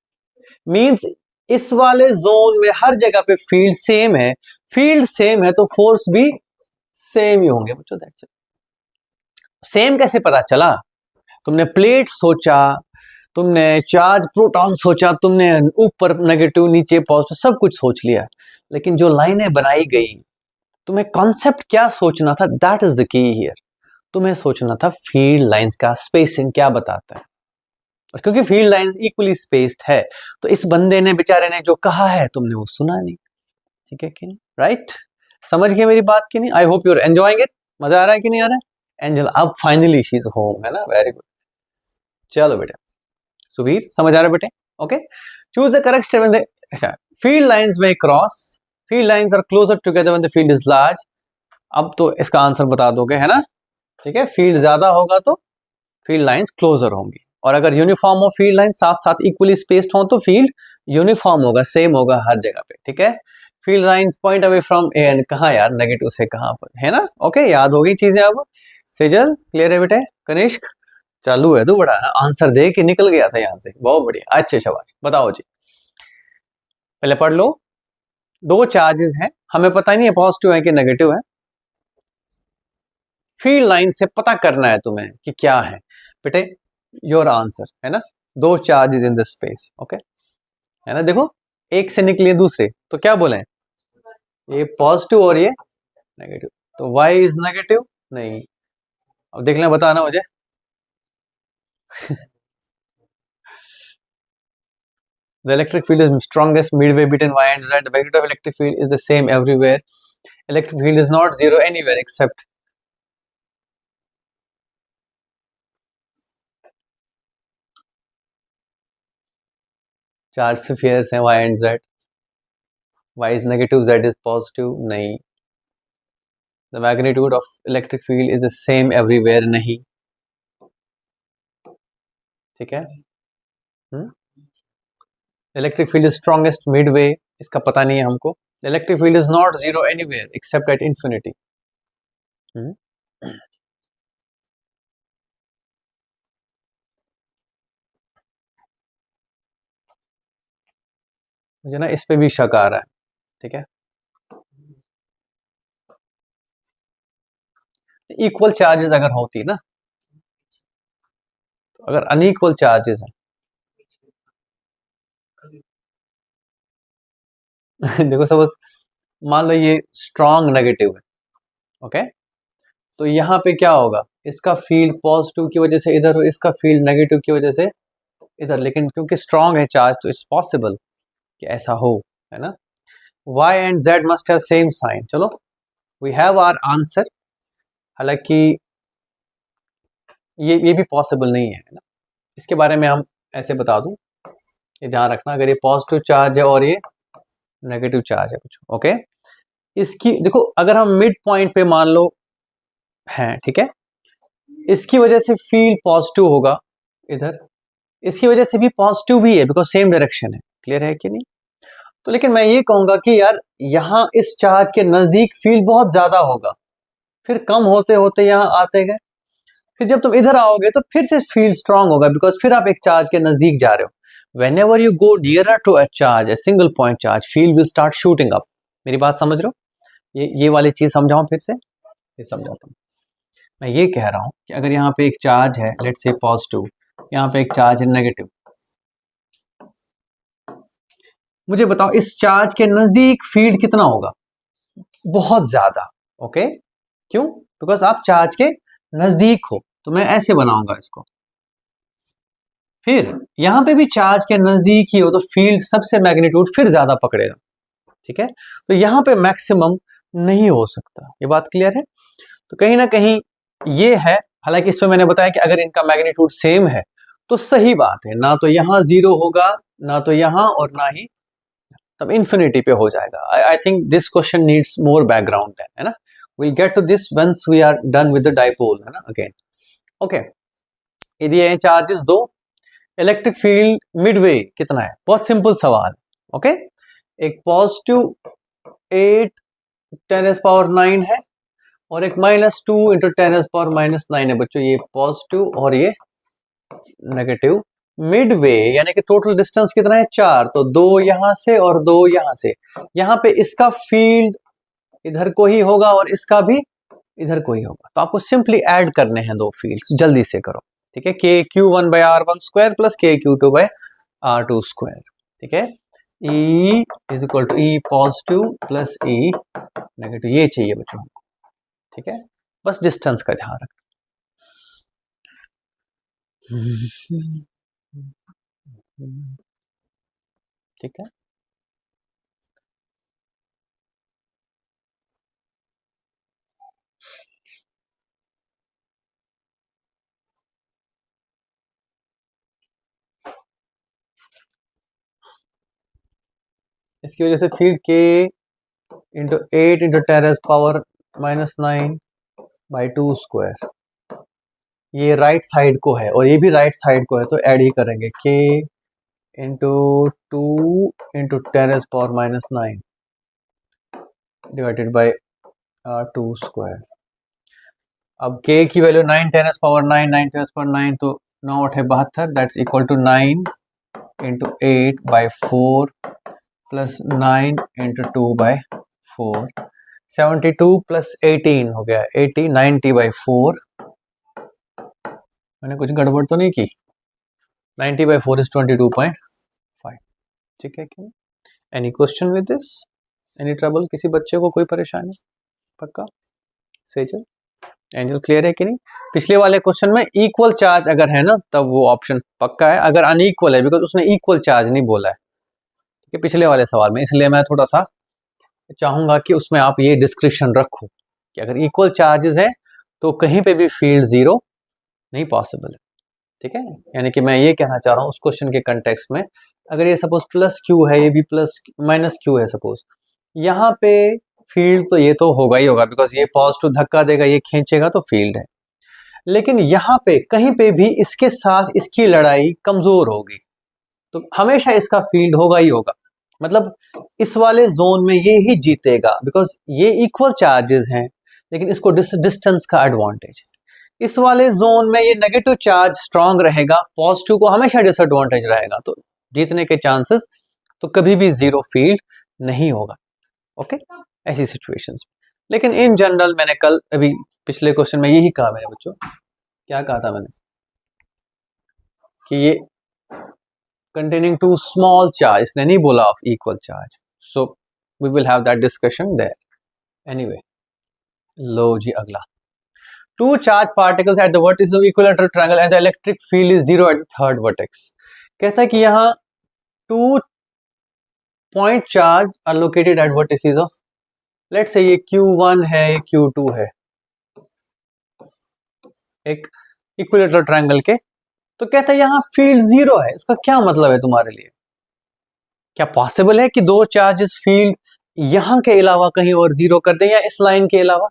मींस इस वाले जोन में हर जगह पे फील्ड सेम है, फील्ड सेम है तो फोर्स भी सेम ही होंगे बच्चों, दैट्स इट। सेम कैसे पता चला, तुमने प्लेट सोचा, तुमने चार्ज प्रोटॉन सोचा, तुमने ऊपर नेगेटिव नीचे पॉजिटिव सब कुछ सोच लिया, लेकिन जो लाइनें बनाई गई, तुम्हें कॉन्सेप्ट क्या सोचना था, that is the key here, तुम्हें सोचना था फील्ड लाइंस का स्पेसिंग क्या बताता है, और क्योंकि फील्ड लाइंस इक्वली स्पेस्ड है, तो इस बंदे ने बेचारे ने जो कहा है तुमने वो सुना नहीं, ठीक है कि नहीं, राइट, समझ गए मेरी बात कि नहीं, I hope you are enjoying it, मजा आ रहा है कि नहीं आ रहा है, एंजल अब फाइनली शी इज होम, है ना, वेरी गुड, चलो बेटा, सुवीर समझ आ रहा है बेटे, okay, choose the correct step in the, अच्छा, फील्ड लाइंस में cross, field lines are closer together when the field is large, अब तो इसका आंसर बता दोगे, है ना, ठीक है, फील्ड ज्यादा होगा तो फील्ड लाइंस क्लोजर होंगी, और अगर यूनिफॉर्म हो फील्ड लाइन, साथ साथ इक्वली स्पेस्ड हो, तो फील्ड यूनिफॉर्म होगा, सेम होगा हर जगह पे, ठीक है। Field lines point away from A and, कहाँ यार नेगेटिव से कहाँ पर, है ना, ओके, याद हो गई चीजें अब, सेजल क्लियर है बेटे, कनिष्क चालू है, तू बड़ा आंसर दे के निकल गया था यहाँ से, बहुत बढ़िया, अच्छे शाबाश, बताओ जी, पहले पढ़ लो, दो चार्जेस हैं, हमें पता नहीं है पॉजिटिव है कि नेगेटिव है, फील्ड लाइन से पता करना है तुम्हें कि क्या है बेटे, योर आंसर है ना, दो charges in this space, okay है ना। देखो एक से निकले दूसरे, तो क्या बोले, ये पॉजिटिव और ये नेगेटिव, तो y इज नेगेटिव नहीं। अब देख लें, बताना मुझे। The electric field is strongest midway between y and z. The magnitude of electric field is the same everywhere. Electric field is not zero anywhere except charge spheres हैं y and z. y is negative, z is positive नहीं। The magnitude of electric field is the same everywhere नहीं, ठीक है। Electric field is strongest midway, इसका पता नहीं है हमको। Electric field is not zero anywhere except at infinity. मुझे ना इस पे भी शक आ रहा है, ठीक है। इक्वल चार्जेस अगर होती ना, तो अगर अनइक्वल चार्जेस हैं देखो सपोज मान लो ये स्ट्रॉन्ग नेगेटिव है, ओके, तो यहाँ पे क्या होगा, इसका फील्ड पॉजिटिव की वजह से इधर और इसका फील्ड नेगेटिव की वजह से इधर, लेकिन क्योंकि स्ट्रॉन्ग है चार्ज तो इट्स पॉसिबल कि ऐसा हो, है ना। y and z must have same sign. चलो वी हैव आवर आंसर। हालांकि ये भी पॉसिबल नहीं है ना, इसके बारे में हम ऐसे बता दूं, ये ध्यान रखना, अगर ये पॉजिटिव चार्ज है और ये नेगेटिव चार्ज है कुछ, ओके। इसकी देखो अगर हम मिड पॉइंट पे मान लो हैं, ठीक है, इसकी वजह से फील्ड पॉजिटिव होगा इधर, इसकी वजह से भी पॉजिटिव भी है बिकॉज सेम डायरेक्शन है, क्लियर है कि नहीं। तो लेकिन मैं ये कहूंगा कि यार यहाँ इस चार्ज के नजदीक फील्ड बहुत ज्यादा होगा, फिर कम होते होते यहाँ आते गए, फिर जब तुम इधर आओगे तो फिर से फील्ड स्ट्रांग होगा बिकॉज फिर आप एक चार्ज के नजदीक जा रहे हो। whenever you go nearer to a charge, a single point charge, field will start shooting up. मेरी बात समझ रहे हो, ये वाली चीज समझाऊं फिर से, ये समझाता हूँ। मैं ये कह रहा हूं कि अगर यहाँ पे एक चार्ज है, लेट्स से पॉजिटिव, यहाँ पे एक चार्ज है नेगेटिव, मुझे बताओ इस चार्ज के नजदीक फील्ड कितना होगा, बहुत ज्यादा, ओके। क्यों, बिकॉज आप चार्ज के नजदीक हो, तो मैं ऐसे बनाऊंगा इसको। फिर यहां पे भी चार्ज के नजदीक ही हो तो फील्ड सबसे मैग्नीट्यूड फिर ज्यादा पकड़ेगा, ठीक है। तो यहां पे मैक्सिमम नहीं हो सकता, ये बात क्लियर है। तो कहीं ना कहीं ये है, हालांकि इसमें मैंने बताया कि अगर इनका मैग्नीट्यूड सेम है तो सही बात है, ना तो यहां जीरो होगा ना तो यहां और ना ही तब इन्फिनिटी पे हो जाएगा। I think this question needs more background है ना। we'll get to this once we are done with the dipole, है ना, again, okay। ये दिए हैं चार्जेस दो, इलेक्ट्रिक फील्ड मिडवे कितना है, बहुत सिंपल सवाल, ओके। एक पॉजिटिव 8 10⁻⁹ है और एक -2 × 10⁻⁹ है बच्चों, ये पॉजिटिव और ये नेगेटिव। मिडवे यानी कि टोटल डिस्टेंस कितना है 4, तो 2 यहां से और 2 यहां से, यहां पे इसका फील्ड इधर को ही होगा और इसका भी इधर को ही होगा, तो आपको सिंपली ऐड करने हैं दो फील्ड्स, जल्दी से करो, ठीक है। KQ1/R1² प्लस KQ2/R2², ठीक है। E is equal to E positive plus E negative, ये चाहिए बच्चों को, ठीक है। बस डिस्टेंस का ध्यान रखना। ठीक है, इसकी वजह से फील्ड K × 8 × 10⁻⁹/2², ये राइट साइड को है और ये भी राइट साइड को है, तो ऐड ही करेंगे K × 2 × 10⁻⁹ डिवाइडेड बाय 2²। अब K की वैल्यू 9 10⁻⁹ 9 10⁻⁹, तो 9 8 72, that's equal to 9 × 8/4 plus 9 × 2/4, 72 plus 18 हो गया 80, 90/4। मैंने कुछ गड़बड़ तो नहीं की? 90/4 इज 22.5। ठीक है कि any question with this, any trouble, किसी बच्चे को कोई परेशानी? पक्का सेजल एंजल क्लियर है कि नहीं? पिछले वाले क्वेश्चन में इक्वल चार्ज अगर है ना तब वो ऑप्शन पक्का है, अगर अनइक्वल है, बिकॉज उसने इक्वल चार्ज नहीं बोला है, ठीक है, पिछले वाले सवाल में, इसलिए मैं थोड़ा सा चाहूंगा कि उसमें आप ये डिस्क्रिप्शन रखो कि अगर इक्वल चार्जेस है तो कहीं पे भी फील्ड जीरो नहीं पॉसिबल है। ठीक है, यानी कि मैं ये कहना चाह रहा हूँ उस क्वेश्चन के कंटेक्स्ट में, अगर ये सपोज प्लस क्यू है, ये भी प्लस माइनस क्यू है सपोज, यहाँ पे फील्ड तो ये तो होगा ही होगा, बिकॉज ये पॉजिटिव धक्का देगा, ये खींचेगा तो फील्ड है। लेकिन यहाँ पे कहीं पे भी इसके साथ इसकी लड़ाई कमजोर होगी तो हमेशा इसका फील्ड होगा ही होगा, मतलब इस वाले जोन में ये ही जीतेगा, बिकॉज ये इक्वल चार्जेस हैं, लेकिन इसको डिस्टेंस का एडवांटेज। इस वाले जोन में ये नेगेटिव चार्ज स्ट्रांग रहेगा, पॉजिटिव को हमेशा डिसएडवांटेज रहेगा, तो जीतने के चांसेस तो कभी भी जीरो फील्ड नहीं होगा। ओके, ऐसी सिचुएशंस में। लेकिन इन जनरल मैंने कल अभी पिछले क्वेश्चन में यही कहा मेरे बच्चों, क्या कहा था मैंने कि ये containing two small charge, इसने नहीं बोला of equal charge, so we will have that discussion there anyway। लो जी अगला, two charge particles at the vertex of equilateral triangle and the electric field is zero at the third vertex। कहता है कि यहाँ two point charge are located at vertices of, let's say ये Q1 है, ये Q2 है, एक equilateral triangle के, तो कहता है यहाँ फील्ड जीरो है। इसका क्या मतलब है तुम्हारे लिए? क्या पॉसिबल है कि दो चार्जेस फील्ड यहां के अलावा कहीं और जीरो कर दें या इस लाइन के अलावा?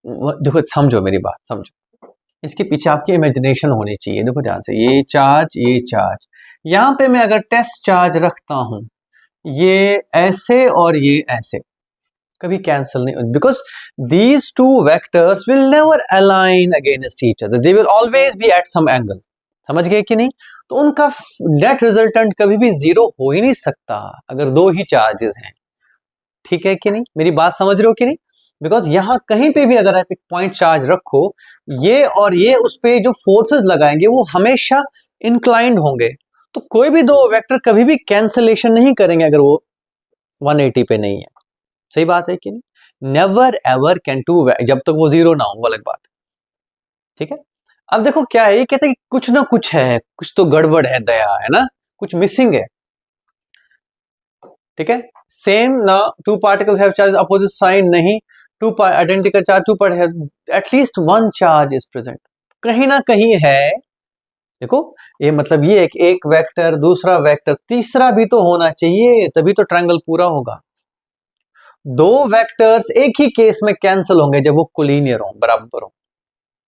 देखो समझो मेरी बात, समझो, इसके पीछे आपकी इमेजिनेशन होनी चाहिए। देखो ध्यान से, ये चार्ज यहां पे मैं अगर टेस्ट चार्ज रखता हूं, ये ऐसे और ये ऐसे, कभी कैंसिल नहीं, because these two vectors will never align against each other, they will always be at some angle. समझ गए कि नहीं? तो उनका नेट रिजल्टेंट कभी भी जीरो हो ही नहीं सकता अगर दो ही चार्जेस हैं। ठीक है कि नहीं? मेरी बात समझ रहे हो कि नहीं? बिकॉज यहां कहीं पे भी अगर आप एक पॉइंट चार्ज रखो, ये और ये उस पे जो फोर्सेस लगाएंगे वो हमेशा इंक्लाइंड होंगे, तो कोई भी दो वेक्टर कभी भी कैंसलेशन नहीं करेंगे अगर वो 180 पे नहीं है। सही बात है कि नहीं? नेवर एवर कैन टू, जब तक वो जीरो ना हो, वो अलग बात है। ठीक है, अब देखो क्या है, ये कहते हैं कि कुछ ना कुछ है, कुछ तो गड़बड़ है, दया है ना, कुछ मिसिंग है। ठीक है, सेम ना, two particles have charge opposite sign, नहीं, two identical charge, two part है, at least one charge is present, कहीं ना कहीं है। देखो ये मतलब ये एक वेक्टर, दूसरा वेक्टर, तीसरा भी तो होना चाहिए, तभी तो ट्रायंगल पूरा होगा। दो वेक्टर्स एक ही केस में कैंसिल होंगे जब वो कोलिनियर हो, बराबर हो,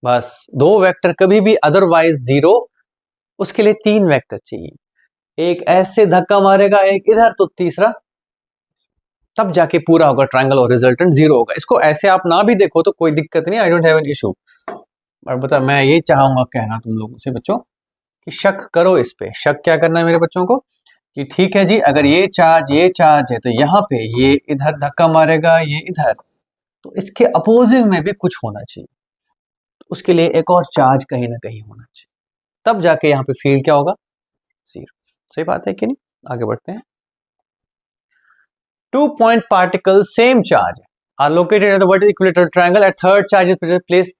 बस। दो वेक्टर कभी भी अदरवाइज जीरो, उसके लिए तीन वेक्टर चाहिए, एक ऐसे धक्का मारेगा, एक इधर, तो तीसरा, तब जाके पूरा होगा ट्रायंगल और रिजल्टेंट जीरो होगा। इसको ऐसे आप ना भी देखो तो कोई दिक्कत नहीं, I don't have an issue, और बता मैं ये चाहूंगा कहना तुम लोगों से बच्चों कि शक करो इस पे। शक क्या करना है मेरे बच्चों को कि ठीक है जी, अगर ये चार्ज है तो यहाँ पे ये इधर धक्का मारेगा, ये इधर, तो इसके अपोजिंग में भी कुछ होना चाहिए, तो उसके लिए एक और चार्ज कहीं ना कहीं होना चाहिए, तब जाके यहाँ पे फील्ड क्या होगा? जीरो। सही बात है कि नहीं? आगे बढ़ते हैं। Two point particles same charge are located at the vertical equilateral triangle at third charge is placed,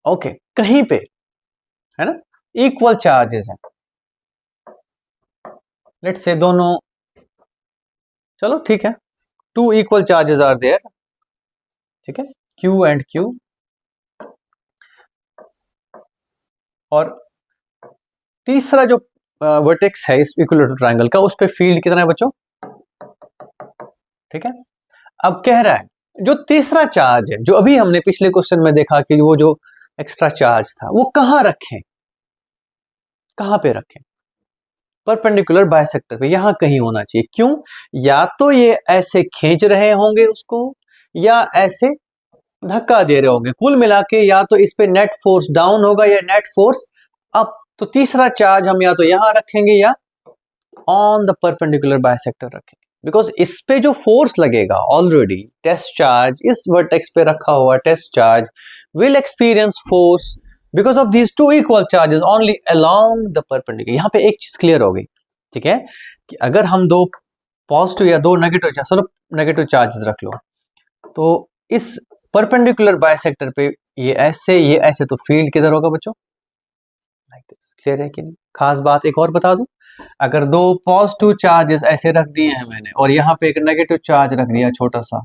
okay, कहीं पे है ना, इक्वल चार्जेस हैं, लेट्स से दोनों, चलो ठीक है, two equal charges are there, ठीक है, Q एंड Q, और तीसरा जो वर्टेक्स है इस इक्विलेटरल ट्रायंगल का, उस पे फील्ड कितना है बच्चों? ठीक है, अब कह रहा है जो तीसरा चार्ज है, जो अभी हमने पिछले क्वेश्चन में देखा कि वो जो एक्स्ट्रा चार्ज था वो कहां रखें, कहां पे रखें? परपेंडिकुलर बाइसेक्टर पे, यहां कहीं होना चाहिए। क्यों? या तो ये ऐसे खींच रहे होंगे उसको, या ऐसे धक्का दे रहे होंगे, कुल मिला के या तो इस पे नेट फोर्स डाउन होगा या नेट फोर्स अप, तो तीसरा चार्ज हम या तो यहां रखेंगे या ऑन द परपेंडिकुलर बाइसेक्टर रखेंगे। बिकॉज इस पे जो फोर्स लगेगा ऑलरेडी टेस्ट चार्ज, इस वर्टेक्स पे रखा हुआ test charge will experience force because of these two equal charges only along the perpendicular. यहाँ पे एक चीज क्लियर हो गई, ठीक है, कि अगर हम दो पॉजिटिव या दो नेगेटिव चार्ज, चलो नेगेटिव चार्जेस रख लो, तो इस परपेंडिकुलर बाइसेक्टर पे ये ऐसे, तो फील्ड किधर होगा बच्चों? Like this. क्लियर है कि नहीं? खास बात एक और बता दूं, अगर दो पॉजिटिव चार्जेस ऐसे रख दिए हैं मैंने और यहाँ पे एक नेगेटिव चार्ज रख दिया छोटा सा,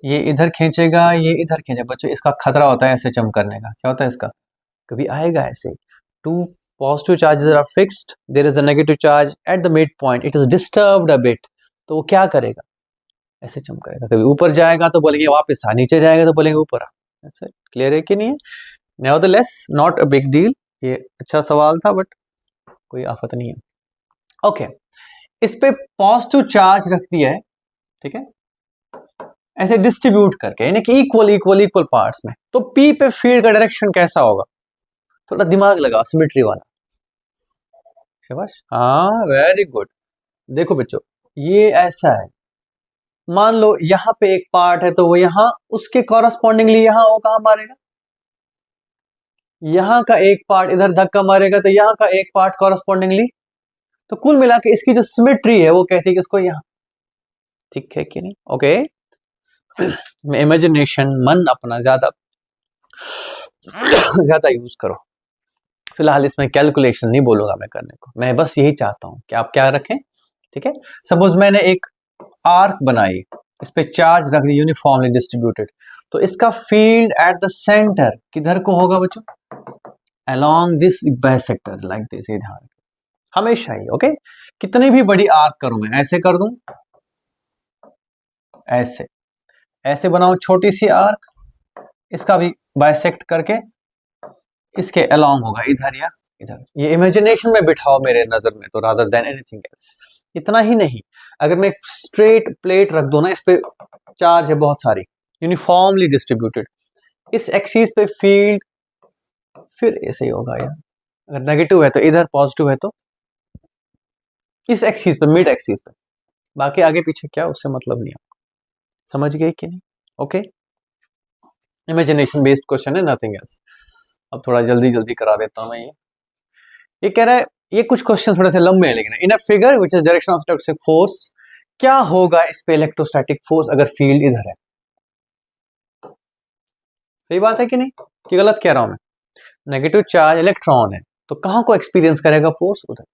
ये इधर खींचेगा, ये इधर खींचेगा बच्चों, इसका खतरा होता है ऐसे जंप करने का। क्या होता है इसका? कभी आएगा ऐसे, two positive charges are fixed, there is a negative charge at the mid point, it is disturbed a bit, तो वो क्या करेगा? ऐसे जंप करेगा। कभी ऊपर जाएगा तो बोलेंगे वापस आ, नीचे जाएगा तो बोलेंगे ऊपर आ। ऐसे क्लियर है कि नहीं है? Nevertheless not a big deal. ये अच्छा सवाल था बट कोई आफत नहीं है। ओके, इस पे पॉजिटिव चार्ज रख दिया है, ठीक है, ऐसे डिस्ट्रीब्यूट करके, यानी कि इक्वल पार्ट्स में, तो पी पे फील्ड का डायरेक्शन कैसा होगा? थोड़ा दिमाग लगा, सिमेट्री वाला। शाबाश, हाँ वेरी गुड। देखो बच्चों, ये ऐसा है, मान लो यहां पे एक पार्ट है तो वो यहां उसके कॉरस्पॉन्डिंगली यहां वो कहां मारेगा? यहां का एक पार्ट इधर धक्का मारेगा तो यहां का एक पार्ट कॉरस्पॉन्डिंगली, तो कुल मिला के इसकी जो सिमेट्री है वो कहती है किसको? यहां। ठीक है कि नहीं? ओके, इमेजिनेशन, मन अपना ज्यादा ज्यादा यूज करो। फिलहाल इसमें कैलकुलेशन नहीं बोलूंगा मैं करने को, मैं बस यही चाहता हूं कि आप क्या रखें, ठीक है। सपोज मैंने एक आर्क बनाई, इस पे चार्ज रख दी यूनिफॉर्मली डिस्ट्रीब्यूटेड, तो इसका फील्ड एट द सेंटर किधर को होगा बच्चों? Along this bisector, like this, इधर हमेशा ही। ओके, कितनी भी बड़ी आर्क करूं मैं, ऐसे कर दूं, ऐसे ऐसे बनाऊं छोटी सी आर्क, इसका भी बाइसेक्ट करके इसके अलोंग होगा, इधर या इधर। ये इमेजिनेशन में बिठाओ मेरे नजर में, तो रादर देन एनीथिंग एल्स। इतना ही नहीं, अगर मैं एक स्ट्रेट प्लेट रख दूं ना, इस पे चार्ज है बहुत सारी, यूनिफॉर्मली डिस्ट्रीब्यूटेड, इस एक्सिस पे फील्ड फिर ऐसे ही होगा यार। अगर नेगेटिव है तो इधर, पॉजिटिव है तो इस एक्सिस पे, मिड एक्सिस पे, बाकी आगे पीछे क्या उससे मतलब नहीं है। समझ गए कि नहीं? ओके, इमेजिनेशन बेस्ड क्वेश्चन है, नथिंग एल्स। अब थोड़ा जल्दी जल्दी करा देता हूं मैं। ये कह रहा है, ये कुछ क्वेश्चन थोड़े से लंबे हैं, लेकिन in a figure which is direction of electrostatic force, क्या होगा इस पे इलेक्ट्रोस्टैटिक फोर्स अगर फील्ड इधर है? सही बात है कि नहीं, कि गलत कह रहा हूं मैं? नेगेटिव चार्ज इलेक्ट्रॉन है, तो कहां को एक्सपीरियंस करेगा फोर्स? उधर।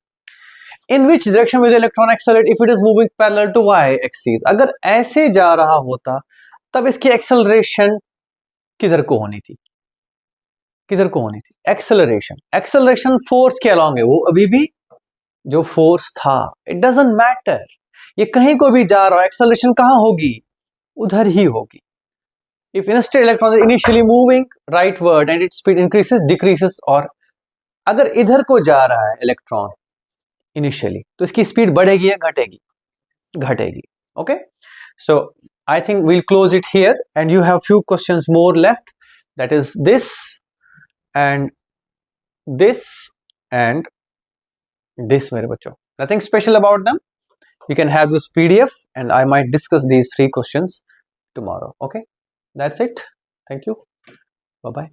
In which direction will electron accelerate if it is moving parallel to Y axis? अगर ऐसे जा रहा होता तब इसकी एक्सेलरेशन किधर को होनी थी? किधर को होनी थी? एक्सेलरेशन, एक्सेलरेशन फोर्स के अलोंग है, वो अभी भी जो फोर्स था, इट डजंट मैटर, ये कहीं को भी जा रहा हो, एक्सेलरेशन कहां होगी? उधर ही होगी। If instead electron is initially moving rightward and its speed increases decreases, और अगर इधर को जा रहा है इलेक्ट्रॉन इनिशियली, तो इसकी स्पीड बढ़ेगी या घटेगी? घटेगी। Okay, so I think we'll close it here and you have few questions more left, that is this and this and this, mere bachcho, nothing special about them. You can have this PDF and I might discuss these 3 questions tomorrow. Okay, that's it. Thank you. Bye bye.